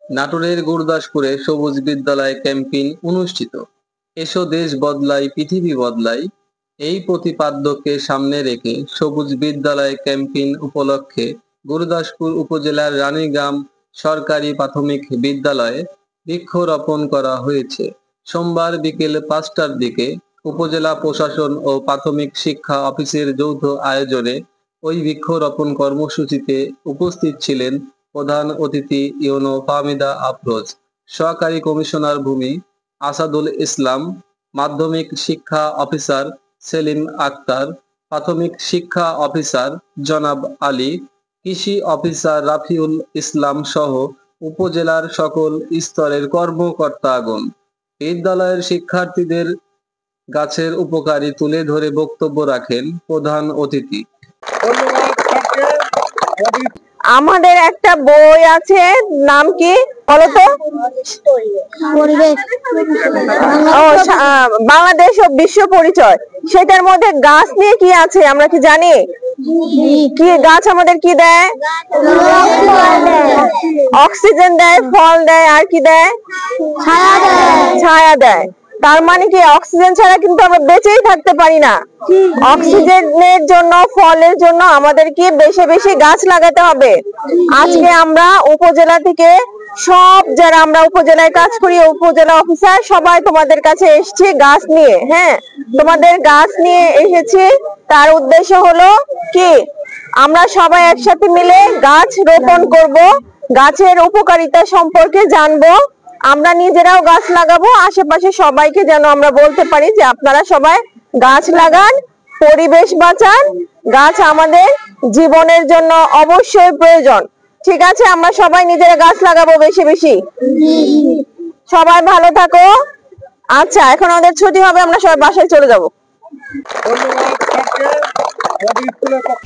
নাটোরের গুরুদাসপুরে সবুজ বিদ্যালয় ক্যাম্পেইন অনুষ্ঠিত। এসো দেশ বদলাই পৃথিবী বদলাই এই প্রতিপাদ্যকে সামনে রেখে সবুজ বিদ্যালয় ক্যাম্পেইন উপলক্ষে গুরুদাসপুর উপজেলার রানীগ্রাম সরকারি প্রাথমিক বিদ্যালয়ে বৃক্ষরোপণ করা হয়েছে। সোমবার বিকেল 5টার দিকে উপজেলা প্রশাসন ও প্রাথমিক শিক্ষা অফিসের যৌথ আয়োজনে ওই বৃক্ষরোপণ কর্মসূচিতে উপস্থিত ছিলেন প্রধান অতিথি ইউনো ফাহমিদা আফরোজ, সহকারী কমিশনার ভূমি আসাদুল ইসলাম, মাধ্যমিক শিক্ষা অফিসার সেলিম আক্তার, প্রাথমিক শিক্ষা অফিসার জনাব আলী, কৃষি অফিসার রাফিউল ইসলাম সহ উপজেলার সকল স্তরের কর্মকর্তাগণ। বিদ্যালয়ের শিক্ষার্থীদের গাছের উপকারী তুলে ধরে বক্তব্য রাখেন প্রধান অতিথি। আমাদের একটা বই আছে, নাম কি বলতো? বাংলাদেশ ও বিশ্ব পরিচয়। সেটার মধ্যে গাছ নিয়ে কি আছে আমরা কি জানি? কি গাছ আমাদের কি দেয়? অক্সিজেন দেয়, ফল দেয়, আর কি দেয়? ছায়া দেয়। তার মানে কি অক্সিজেন ছাড়া কিন্তু আমরা বেঁচেই থাকতে পারি না। অক্সিজেনের জন্য, ফলের জন্য আমাদেরকে বেশি বেশি গাছ লাগাতে হবে। আজকে আমরা উপজেলা থেকে সব যারা আমরা উপজেলায় কাজ করি, উপজেলা অফিসার সবাই তোমাদের কাছে এসেছি গাছ নিয়ে। হ্যাঁ, তোমাদের গাছ নিয়ে এসেছি। তার উদ্দেশ্য হলো কি, আমরা সবাই একসাথে মিলে গাছ রোপণ করব, গাছের উপকারিতা সম্পর্কে জানবো, আমরা নিজেরাও গাছ লাগাবো, আশেপাশে সবাইকে যেন আমরা বলতে পারি যে আপনারা সবাই গাছ লাগান, পরিবেশ বাঁচান। গাছ আমাদের জীবনের জন্য অবশ্যই প্রয়োজন। ঠিক আছে, আমরা সবাই নিজেরা গাছ লাগাবো বেশি বেশি। সবাই ভালো থাকো। আচ্ছা, এখন আমাদের ছুটি হবে, আমরা সবাই বাসায় চলে যাব। ধন্যবাদ।